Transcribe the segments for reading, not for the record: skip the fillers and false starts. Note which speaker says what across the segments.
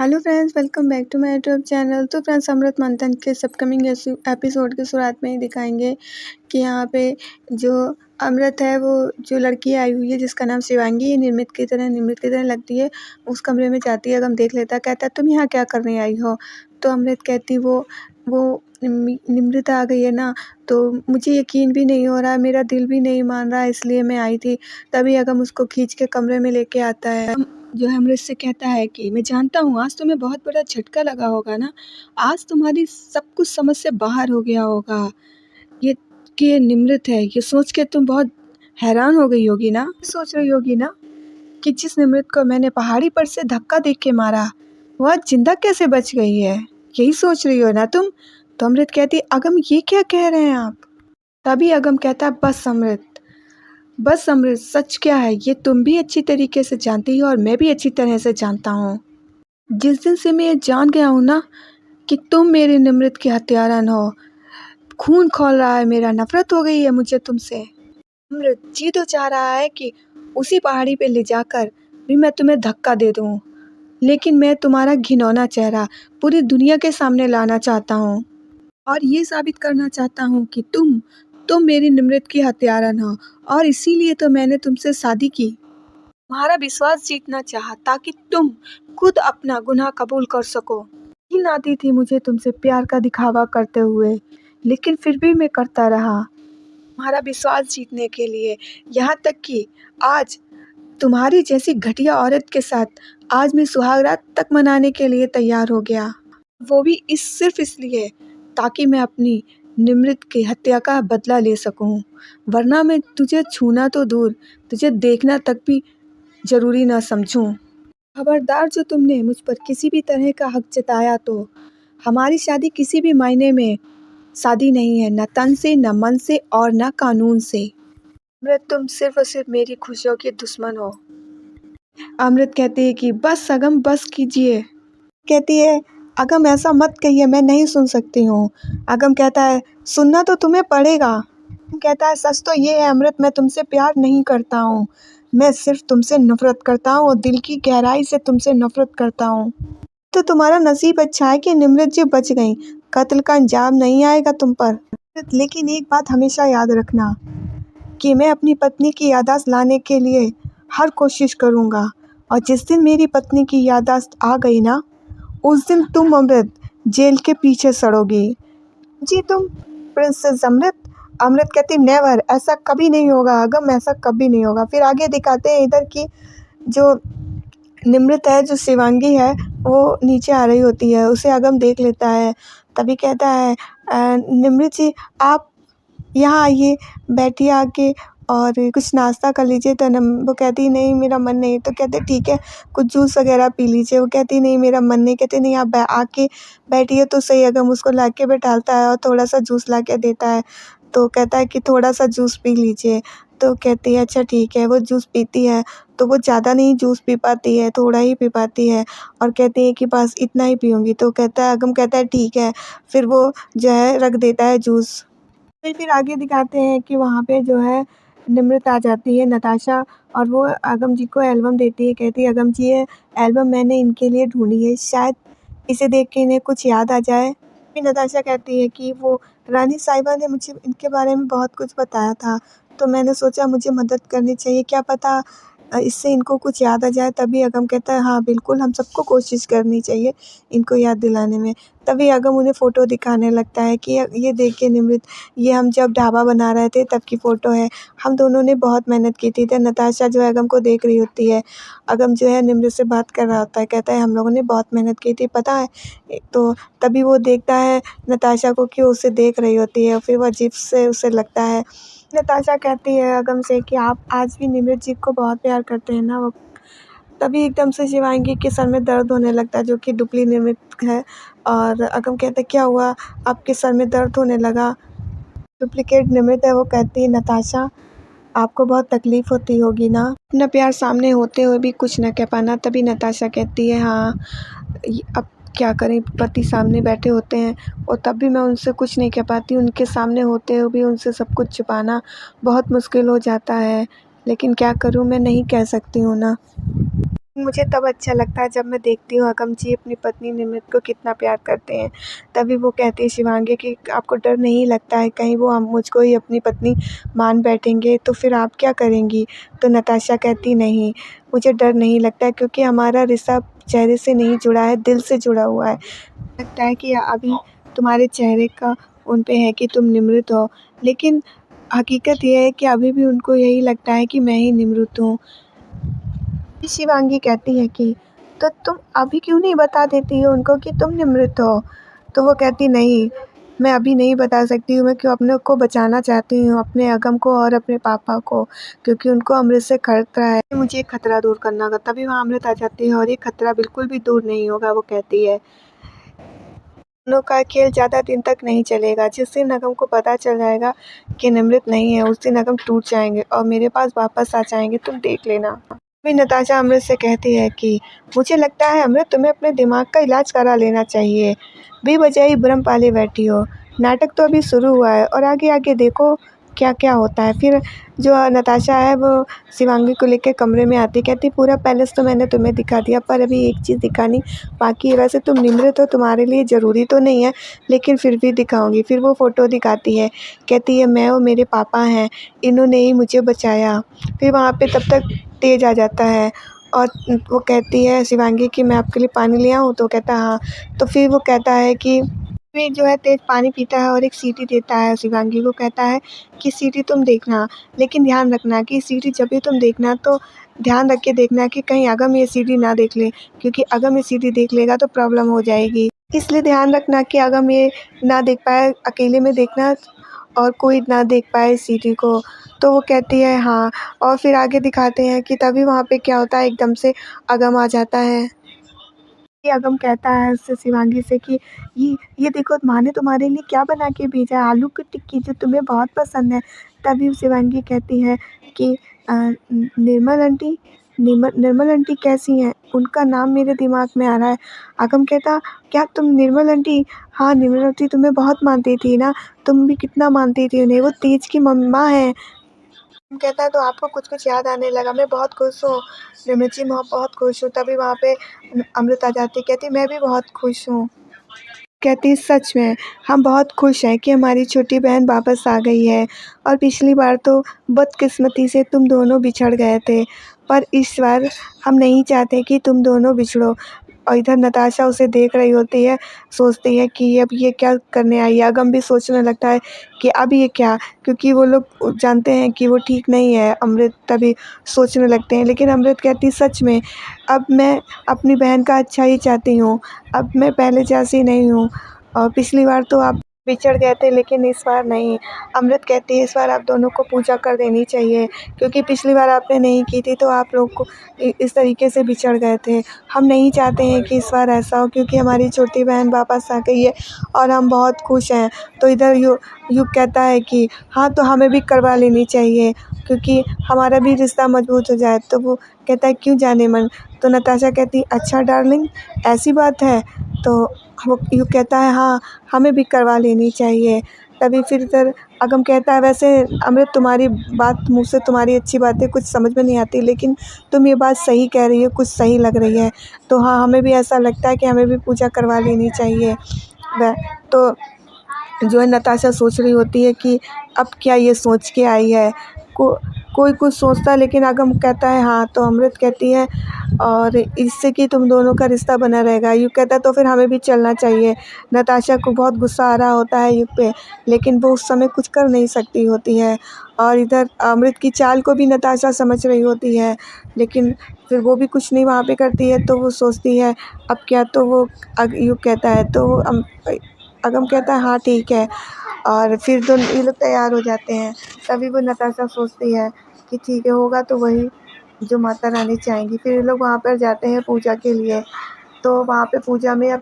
Speaker 1: Hello friends, welcome back to my YouTube channel. तो friends, Amrit Manthan के upcoming episode की शुरुआत में ही दिखाएंगे कि यहाँ पे जो अमृत है, वो जो लड़की आई हुई है जिसका नाम शिवांगी, ये निमृत की तरह लगती है। उस कमरे में जाती है, अगम देख लेता है, कहता है तुम यहाँ क्या करने आई हो। तो अमृत कहती वो निमृत आ गई है ना, तो मुझे यकीन भी नहीं हो रहा, मेरा दिल भी नहीं मान रहा, इसलिए मैं आई थी। तभी अगम उसको खींच के कमरे में लेके आता है। जो है अमृत से कहता है कि मैं जानता हूँ आज तुम्हें बहुत बड़ा झटका लगा होगा ना, आज तुम्हारी सब कुछ समझ से बाहर हो गया होगा। ये कि ये निमृत है, ये सोच के तुम बहुत हैरान हो गई होगी ना, सोच रही होगी ना कि जिस निमृत को मैंने पहाड़ी पर से धक्का देख के मारा, वह जिंदा कैसे बच गई है, यही सोच रही हो ना तुम। तो अमृत कहती, अगम ये क्या कह रहे हैं आप। तभी अगम कहता है, बस अमृत, सच क्या है ये तुम भी अच्छी तरीके से जानती हो और मैं भी अच्छी तरह से जानता हूँ। जिस दिन से मैं ये जान गया हूँ ना कि तुम मेरे निमृत के हत्यारा हो, खून खौल रहा है मेरा, नफरत हो गई है मुझे तुमसे। अमृत जी तो चाह रहा है कि उसी पहाड़ी पे ले जाकर भी मैं तुम्हें धक्का दे दूँ, लेकिन मैं तुम्हारा घिनौना चेहरा पूरी दुनिया के सामने लाना चाहता हूँ और ये साबित करना चाहता हूँ कि तुम मेरी निमृत की हत्यारा हो, और इसीलिए तो मैंने तुमसे शादी की। तुम्हारा विश्वास जीतना चाहा ताकि तुम खुद अपना गुनाह कबूल कर सको। घिन आती थी मुझे तुमसे प्यार का दिखावा करते हुए, लेकिन फिर भी मैं करता रहा तुम्हारा विश्वास जीतने के लिए। यहाँ तक कि आज तुम्हारी जैसी घटिया औरत के साथ आज मैं सुहागरात तक मनाने के लिए तैयार हो गया, वो भी सिर्फ इसलिए ताकि मैं अपनी निमृत की हत्या का बदला ले सकूं। वरना मैं तुझे छूना तो दूर, तुझे देखना तक भी जरूरी ना समझूं। खबरदार, जो तुमने मुझ पर किसी भी तरह का हक जताया तो हमारी शादी किसी भी मायने में शादी नहीं है, न तन से, न मन से और न कानून से। अमृत, तुम सिर्फ और सिर्फ मेरी खुशियों की दुश्मन हो। अमृत कहती है कि बस अगम, बस कीजिए। कहती है, अगम ऐसा मत कहिए, मैं नहीं सुन सकती हूँ। अगम कहता है, सुनना तो तुम्हें पड़ेगा। कहता है, सच तो ये है अमृत, मैं तुमसे प्यार नहीं करता हूँ, मैं सिर्फ तुमसे नफरत करता हूँ और दिल की गहराई से तुमसे नफरत करता हूँ। तो तुम्हारा नसीब अच्छा है कि निमृत जी बच गई, कत्ल का अंजाम नहीं आएगा तुम पर। लेकिन एक बात हमेशा याद रखना कि मैं अपनी पत्नी की याददाश्त लाने के लिए हर कोशिश करूँगा, और जिस दिन मेरी पत्नी की याददाश्त आ गई ना, उस दिन तुम अमृत जेल के पीछे सड़ोगी। जी तुम प्रिंसेस अमृत। अमृत कहती, नेवर, ऐसा कभी नहीं होगा अगम, ऐसा कभी नहीं होगा। फिर आगे दिखाते हैं इधर की जो निमृत है, जो शिवांगी है, वो नीचे आ रही होती है, उसे अगम देख लेता है। तभी कहता है, निमृत जी आप यहाँ आइए, बैठिए आके और कुछ नाश्ता कर लीजिए। तो वो कहती नहीं, मेरा मन नहीं। तो कहते ठीक है, कुछ जूस वगैरह पी लीजिए। वो कहती नहीं, मेरा मन नहीं। कहते नहीं, आप आके बैठिए तो सही। अगम उसको ला के बैठाता है और थोड़ा सा जूस ला के देता है। तो कहता है कि थोड़ा सा जूस पी लीजिए। तो कहती है अच्छा ठीक है। वो जूस पीती है तो वो ज़्यादा नहीं जूस पी पाती है, थोड़ा ही पी पाती है और कहती है कि बस इतना ही पीऊँगी। तो कहता है, अगम कहता है ठीक है। फिर वो जो है रख देता है जूस। फिर आगे दिखाते हैं कि वहाँ पे जो है निमृत आ जाती है, नताशा, और वो अगम जी को एल्बम देती है। कहती है, अगम जी ये एल्बम मैंने इनके लिए ढूंढी है, शायद इसे देख के इन्हें कुछ याद आ जाए। फिर नताशा कहती है कि वो रानी साहिबा ने मुझे इनके बारे में बहुत कुछ बताया था, तो मैंने सोचा मुझे मदद करनी चाहिए, क्या पता इससे इनको कुछ याद आ जाए। तभी अगम कहता है, हाँ बिल्कुल, हम सबको कोशिश करनी चाहिए इनको याद दिलाने में। तभी अगम उन्हें फ़ोटो दिखाने लगता है कि ये देखिए निमृत, ये हम जब ढाबा बना रहे थे तब की फ़ोटो है, हम दोनों ने बहुत मेहनत की थी। तो नताशा जो है अगम को देख रही होती है। अगम जो है निमृत से बात कर रहा होता है, कहता है हम लोगों ने बहुत मेहनत की थी, पता है। तो तभी वो देखता है नताशा को कि उसे देख रही होती है, फिर वो अजीब से उसे लगता है। नताशा कहती है अगम से कि आप आज भी निमृत जी को बहुत प्यार करते हैं ना। वो तभी एकदम से शिवांगी के सर में दर्द होने लगता है, जो कि डुप्ली निमृत है। और अगम कहते, क्या हुआ, आपके सर में दर्द होने लगा। डुप्लीकेट निमृत है, वो कहती है, नताशा आपको बहुत तकलीफ़ होती होगी ना, अपना प्यार सामने होते हुए भी कुछ न कह पाना। तभी नताशा कहती है, हाँ अब क्या करें, पति सामने बैठे होते हैं और तब भी मैं उनसे कुछ नहीं कह पाती, उनके सामने होते हुए भी उनसे सब कुछ छुपाना बहुत मुश्किल हो जाता है, लेकिन क्या करूँ, मैं नहीं कह सकती हूँ ना। मुझे तब अच्छा लगता है जब मैं देखती हूँ अगम जी अपनी पत्नी निमृत को कितना प्यार करते हैं। तभी वो कहती है शिवांगी कि आपको डर नहीं लगता है कहीं वो हम मुझको ही अपनी पत्नी मान बैठेंगे तो फिर आप क्या करेंगी? तो नताशा कहती नहीं, मुझे डर नहीं लगता है क्योंकि हमारा रिश्ता चेहरे से नहीं जुड़ा है, दिल से जुड़ा हुआ है। लगता है कि अभी तुम्हारे चेहरे का उन पे है कि तुम निमृत हो, लेकिन हकीकत ये है कि अभी भी उनको यही लगता है कि मैं ही निमृत हूँ। शिवांगी कहती है कि तो तुम अभी क्यों नहीं बता देती हो उनको कि तुम निमृत हो? तो वो कहती नहीं, मैं अभी नहीं बता सकती हूँ, मैं क्यों अपने को बचाना चाहती हूँ, अपने अगम को और अपने पापा को, क्योंकि उनको अमृत से खतरा है, मुझे ये खतरा दूर करना होगा। तभी वहाँ अमृत आ जाती है और ये खतरा बिल्कुल भी दूर नहीं होगा। वो कहती है दोनों का खेल ज़्यादा दिन तक नहीं चलेगा। जिस दिन अगम को पता चल जाएगा कि निमृत नहीं है, उस दिन अगम टूट जाएंगे और मेरे पास वापस आ जाएंगे, तुम देख लेना। फिर नताशा अमृत से कहती है कि मुझे लगता है अमृत तुम्हें अपने दिमाग का इलाज करा लेना चाहिए, बेवजह ही भ्रम पाले बैठी हो। नाटक तो अभी शुरू हुआ है और आगे आगे देखो क्या क्या होता है। फिर जो नताशा है वो शिवांगी को लेकर कमरे में आती, कहती पूरा पैलेस तो मैंने तुम्हें दिखा दिया पर अभी एक चीज़ दिखानी बाकी है। वैसे तुम निमृत हो, तुम्हारे लिए ज़रूरी तो नहीं है, लेकिन फिर भी दिखाऊंगी। फिर वो फ़ोटो दिखाती है, कहती है मैं और मेरे पापा हैं, इन्होंने ही मुझे बचाया। फिर वहाँ पे तब तक तेज आ जाता है और वो कहती है शिवांगी कि मैं आपके लिए पानी ले आऊँ? तो कहता हाँ। तो फिर वो कहता है कि फिर जो है तेज पानी पीता है और एक सीटी देता है शिवांगी को, कहता है कि सीटी तुम देखना, लेकिन ध्यान रखना कि सीटी जब भी तुम देखना तो ध्यान रख के देखना कि कहीं अगम ये सीटी ना देख ले, क्योंकि अगम ये सीटी देख लेगा तो प्रॉब्लम हो जाएगी। इसलिए ध्यान रखना कि अगम ये ना देख पाए, अकेले में देखना और कोई ना देख पाए सीटी को। तो वो कहती है हाँ, और फिर आगे दिखाते हैं कि तभी वहाँ पे क्या होता है, एकदम से अगम आ जाता है। ये अगम कहता है उससे शिवांगी से कि ये देखो माँ ने तुम्हारे लिए क्या बना के भेजा है, आलू की टिक्की जो तुम्हें बहुत पसंद है। तभी शिवांगी कहती है कि निर्मल आंटी, निर्मल आंटी कैसी हैं? उनका नाम मेरे दिमाग में आ रहा है। अगम कहता क्या तुम निर्मल आंटी? हाँ निर्मल आंटी तुम्हें बहुत मानती थी ना, तुम भी कितना मानती थी उन्हें, वो तेज की मम्मा है। कहता है तो आपको कुछ कुछ याद आने लगा, मैं बहुत खुश हूँ निर्मल जी, मैं बहुत खुश हूँ। तभी वहाँ पे अमृत आ जाती, कहती मैं भी बहुत खुश हूँ। कहती सच में हम बहुत खुश हैं कि हमारी छोटी बहन वापस आ गई है, और पिछली बार तो बदकिस्मती से तुम दोनों बिछड़ गए थे, पर इस बार हम नहीं चाहते कि तुम दोनों बिछड़ो। और इधर नताशा उसे देख रही होती है, सोचती है कि अब ये क्या करने आई है। अगम भी सोचने लगता है कि अब ये क्या, क्योंकि वो लोग जानते हैं कि वो ठीक नहीं है अमृत, तभी सोचने लगते हैं। लेकिन अमृत कहती सच में अब मैं अपनी बहन का अच्छा ही चाहती हूँ, अब मैं पहले जैसी नहीं हूँ, और पिछली बार तो आप बिछड़ गए थे लेकिन इस बार नहीं। अमृत कहती है इस बार आप दोनों को पूजा कर देनी चाहिए, क्योंकि पिछली बार आपने नहीं की थी तो आप लोग को इस तरीके से बिछड़ गए थे। हम नहीं चाहते हैं कि इस बार ऐसा हो, क्योंकि हमारी छोटी बहन वापस आ गई है और हम बहुत खुश हैं। तो इधर युग कहता है कि हाँ तो हमें भी करवा लेनी चाहिए, क्योंकि हमारा भी रिश्ता मजबूत हो जाए। तो वो कहता है क्यों जाने मन? तो नताशा कहती अच्छा डार्लिंग ऐसी बात है? तो वो युग कहता है हाँ हमें भी करवा लेनी चाहिए। तभी फिर इधर अगम कहता है वैसे अमृत तुम्हारी बात, मुँह से तुम्हारी अच्छी बातें कुछ समझ में नहीं आती, लेकिन तुम ये बात सही कह रही हो, कुछ सही लग रही है। तो हाँ हमें भी ऐसा लगता है कि हमें भी पूजा करवा लेनी चाहिए। वह तो जो है नताशा सोच रही होती है कि अब क्या ये सोच के आई है, कोई कुछ सोचता है, लेकिन अगम कहता है हाँ। तो अमृत कहती है और इससे कि तुम दोनों का रिश्ता बना रहेगा। युग कहता है तो फिर हमें भी चलना चाहिए। नताशा को बहुत गुस्सा आ रहा होता है युग पे, लेकिन वो उस समय कुछ कर नहीं सकती होती है। और इधर अमृत की चाल को भी नताशा समझ रही होती है, लेकिन फिर वो भी कुछ नहीं वहाँ पे करती है। तो वो सोचती है अब क्या, तो वो युग कहता है तो वो अगम कहता है हाँ ठीक है, और फिर दोनों ये लोग तैयार हो जाते हैं। तभी वो नताशा सोचती है कि ठीक है होगा तो वही जो माता रानी चाहेंगी। फिर ये लोग वहाँ पर जाते हैं पूजा के लिए। तो वहाँ पे पूजा में अब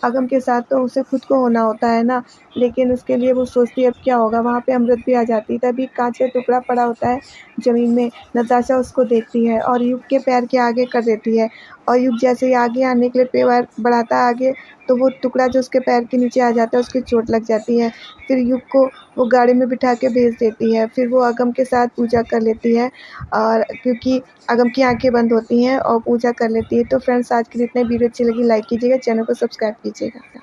Speaker 1: अगम के साथ तो उसे खुद को होना होता है ना, लेकिन उसके लिए वो सोचती है अब क्या होगा। वहाँ पे अमृत भी आ जाती है, तभी कांच का टुकड़ा पड़ा होता है ज़मीन में। नताशा उसको देखती है और युग के पैर के आगे कर देती है और युग जैसे ही आगे आने के लिए पैर बढ़ाता है आगे, तो वो टुकड़ा जो उसके पैर के नीचे आ जाता है उसकी चोट लग जाती है। फिर युग को वो गाड़ी में बिठा के भेज देती है। फिर वो अगम के साथ पूजा कर लेती है, और क्योंकि अगम की आंखें बंद होती हैं और पूजा कर लेती है। तो फ्रेंड्स, आज की जितनी वीडियो अच्छी लगी लाइक कीजिएगा, चैनल को सब्सक्राइब कीजिएगा।